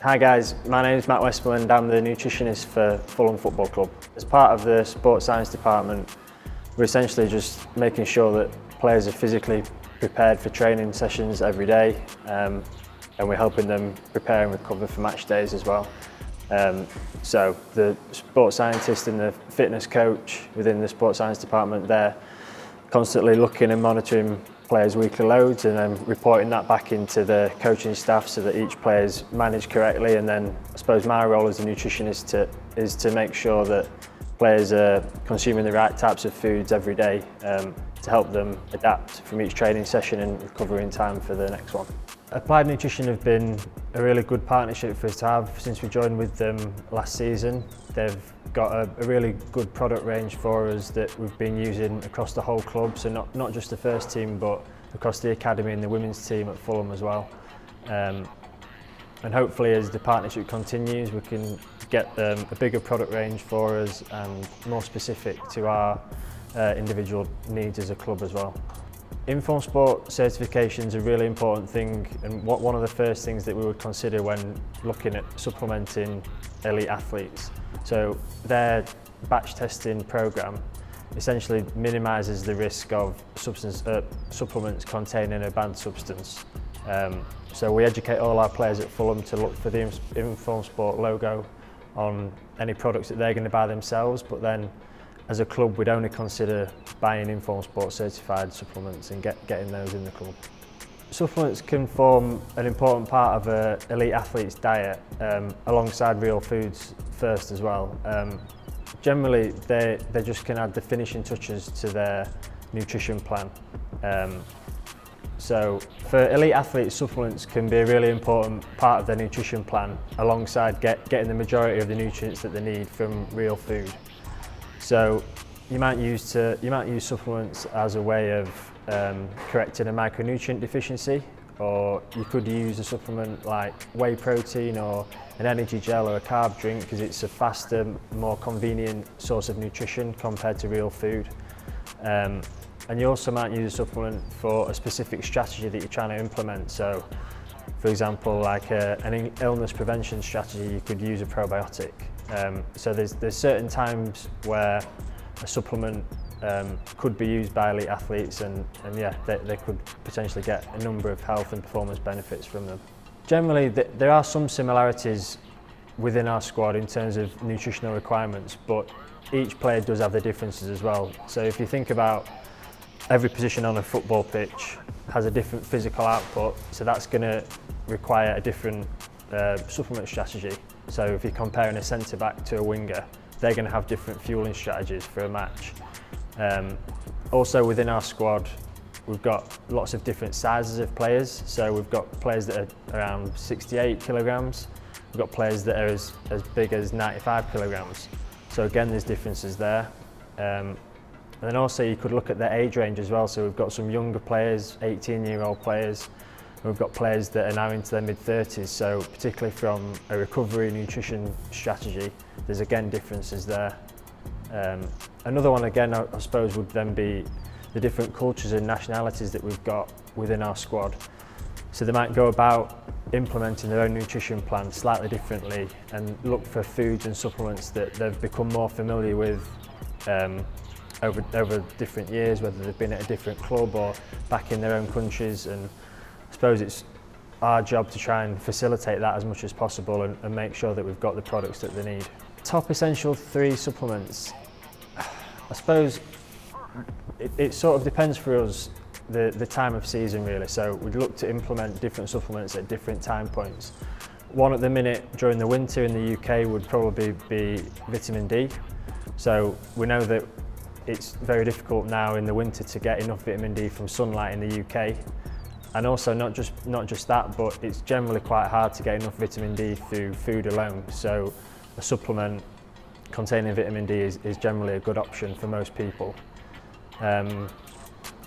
Hi guys, my name is Matt Westmoreland. I'm the nutritionist for Fulham Football Club. As part of the sports science department, we're essentially just making sure that players are physically prepared for training sessions every day, and we're helping them prepare and recover for match days as well. So the sports scientist and the fitness coach within the sports science department, they're constantly looking and monitoring players' weekly loads and then reporting that back into the coaching staff so that each player is managed correctly. And then I suppose my role as a nutritionist is to make sure that players are consuming the right types of foods every day to help them adapt from each training session and recover in time for the next one. Applied Nutrition have been a really good partnership for us to have since we joined with them last season. They've got a really good product range for us that we've been using across the whole club, so not just the first team but across the academy and the women's team at Fulham as well. And hopefully as the partnership continues we can get a bigger product range for us and more specific to our individual needs as a club as well. Informed Sport certification is a really important thing, and one of the first things that we would consider when looking at supplementing elite athletes. So their batch testing program essentially minimises the risk of supplements containing a banned substance. So we educate all our players at Fulham to look for the Informed Sport logo on any products that they're going to buy themselves, but then as a club we'd only consider buying Informed Sport certified supplements and getting those in the club. Supplements can form an important part of an elite athlete's diet alongside real foods first as well. Generally they just can add the finishing touches to their nutrition plan. So for elite athletes, supplements can be a really important part of their nutrition plan alongside getting the majority of the nutrients that they need from real food. So you might use supplements as a way of correcting a micronutrient deficiency, or you could use a supplement like whey protein or an energy gel or a carb drink because it's a faster, more convenient source of nutrition compared to real food. And you also might use a supplement for a specific strategy that you're trying to implement. So for example, like an illness prevention strategy, you could use a probiotic. So there's certain times where a supplement could be used by elite athletes and yeah, they could potentially get a number of health and performance benefits from them. Generally, there are some similarities within our squad in terms of nutritional requirements, but each player does have their differences as well. So if you think about every position on a football pitch has a different physical output, so that's going to require a different supplement strategy. So if you're comparing a centre-back to a winger, they're going to have different fueling strategies for a match. Also within our squad, we've got lots of different sizes of players. So we've got players that are around 68 kilograms. We've got players that are as big as 95 kilograms. So again, there's differences there. And then also you could look at their age range as well. So we've got some younger players, 18-year-old players. We've got players that are now into their mid-30s, so particularly from a recovery nutrition strategy, there's again differences there. Another one again, I suppose, would then be the different cultures and nationalities that we've got within our squad. So they might go about implementing their own nutrition plan slightly differently and look for foods and supplements that they've become more familiar with over different years, whether they've been at a different club or back in their own countries. And I suppose it's our job to try and facilitate that as much as possible and make sure that we've got the products that they need. Top essential 3 supplements. I suppose it sort of depends for us the time of season really. So we'd look to implement different supplements at different time points. One at the minute during the winter in the UK would probably be vitamin D. So we know that it's very difficult now in the winter to get enough vitamin D from sunlight in the UK. And also not just that, but it's generally quite hard to get enough vitamin D through food alone. So a supplement containing vitamin D is generally a good option for most people.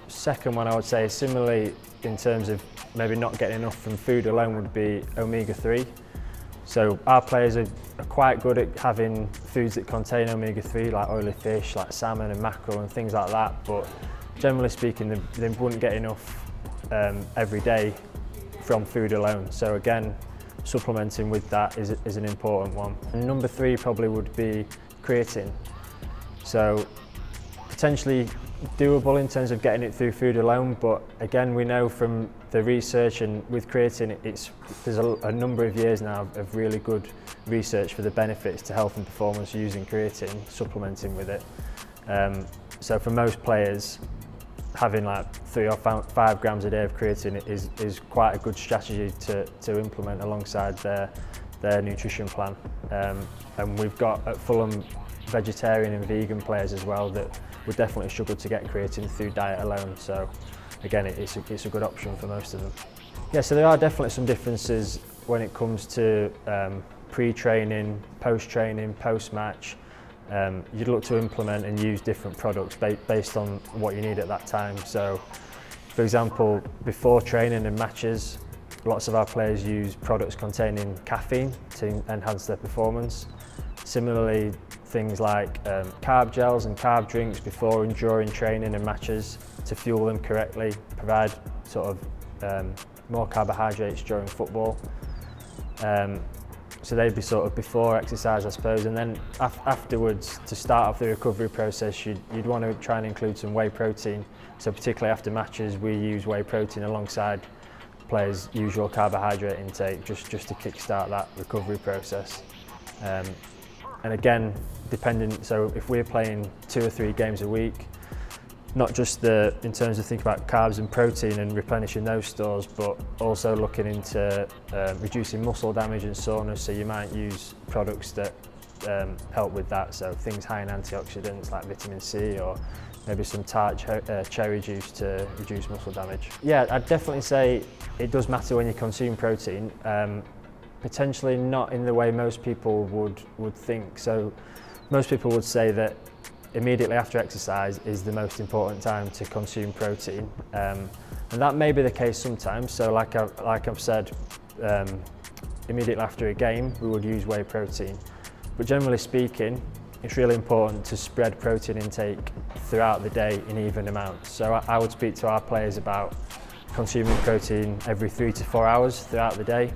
Second one I would say, similarly in terms of maybe not getting enough from food alone, would be omega-3. So our players are quite good at having foods that contain omega-3, like oily fish, like salmon and mackerel and things like that, but generally speaking they wouldn't get enough every day from food alone. So again, supplementing with that is an important one. And number 3 probably would be creatine. So potentially doable in terms of getting it through food alone, but again, we know from the research and with creatine, there's a number of years now of really good research for the benefits to health and performance using creatine, supplementing with it. So for most players, having like 3 or 5 grams a day of creatine is quite a good strategy to implement alongside their nutrition plan. And we've got at Fulham vegetarian and vegan players as well that would definitely struggle to get creatine through diet alone. So again, it's a good option for most of them. Yeah, so there are definitely some differences when it comes to pre-training, post-training, post-match. You'd look to implement and use different products based on what you need at that time. So, for example, before training and matches, lots of our players use products containing caffeine to enhance their performance. Similarly, things like carb gels and carb drinks before and during training and matches to fuel them correctly, provide sort of more carbohydrates during football. So they'd be sort of before exercise, I suppose, and then afterwards, to start off the recovery process, you'd want to try and include some whey protein. So particularly after matches, we use whey protein alongside players' usual carbohydrate intake, just to kickstart that recovery process. And again, so if we're playing 2 or 3 games a week, not just in terms of thinking about carbs and protein and replenishing those stores, but also looking into reducing muscle damage and soreness. So you might use products that help with that. So things high in antioxidants like vitamin C, or maybe some tart cherry juice to reduce muscle damage. Yeah, I'd definitely say it does matter when you consume protein. Potentially not in the way most people would think. So most people would say that immediately after exercise is the most important time to consume protein, and that may be the case sometimes. So like I've said, immediately after a game we would use whey protein, but generally speaking, it's really important to spread protein intake throughout the day in even amounts. So I would speak to our players about consuming protein every 3 to 4 hours throughout the day.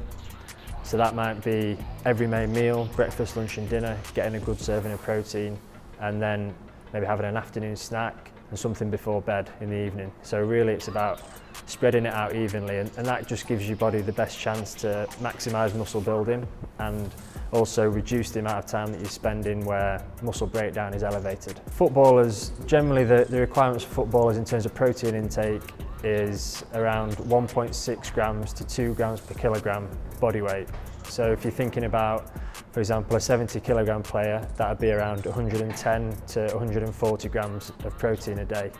So that might be every main meal, breakfast, lunch and dinner, getting a good serving of protein, and then maybe having an afternoon snack and something before bed in the evening. So really it's about spreading it out evenly, and that just gives your body the best chance to maximise muscle building and also reduce the amount of time that you're spending where muscle breakdown is elevated. Footballers, generally the requirements for footballers in terms of protein intake is around 1.6 grams to 2 grams per kilogram body weight. So if you're thinking about, for example, a 70 kilogram player, that would be around 110 to 140 grams of protein a day.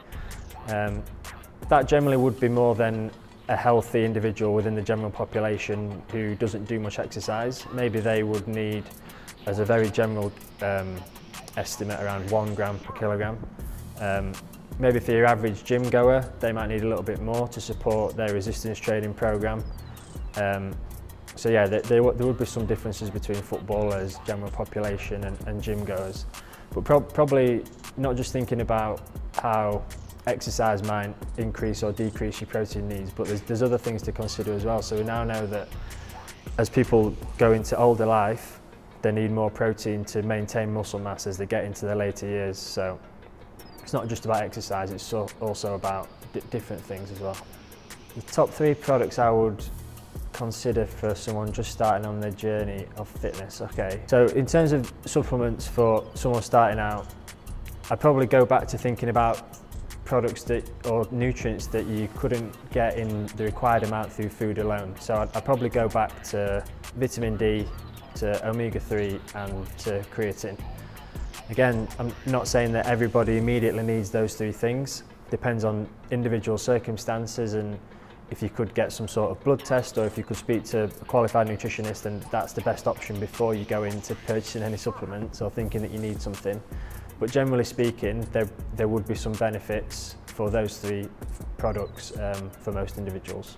That generally would be more than a healthy individual within the general population who doesn't do much exercise. Maybe they would need, as a very general estimate, around 1 gram per kilogram. Maybe for your average gym goer, they might need a little bit more to support their resistance training program. So yeah, there would be some differences between footballers, general population and gym goers. But probably not just thinking about how exercise might increase or decrease your protein needs, but there's other things to consider as well. So we now know that as people go into older life, they need more protein to maintain muscle mass as they get into their later years. So it's not just about exercise, it's also about different things as well. The top 3 products I would consider for someone just starting on their journey of fitness. Okay, so in terms of supplements for someone starting out, I'd probably go back to thinking about products or nutrients that you couldn't get in the required amount through food alone. So I'd probably go back to vitamin D, to omega-3 and to creatine. Again, I'm not saying that everybody immediately needs those 3 things. Depends on individual circumstances, and if you could get some sort of blood test, or if you could speak to a qualified nutritionist, then that's the best option before you go into purchasing any supplements or thinking that you need something. But generally speaking, there would be some benefits for those 3 products for most individuals.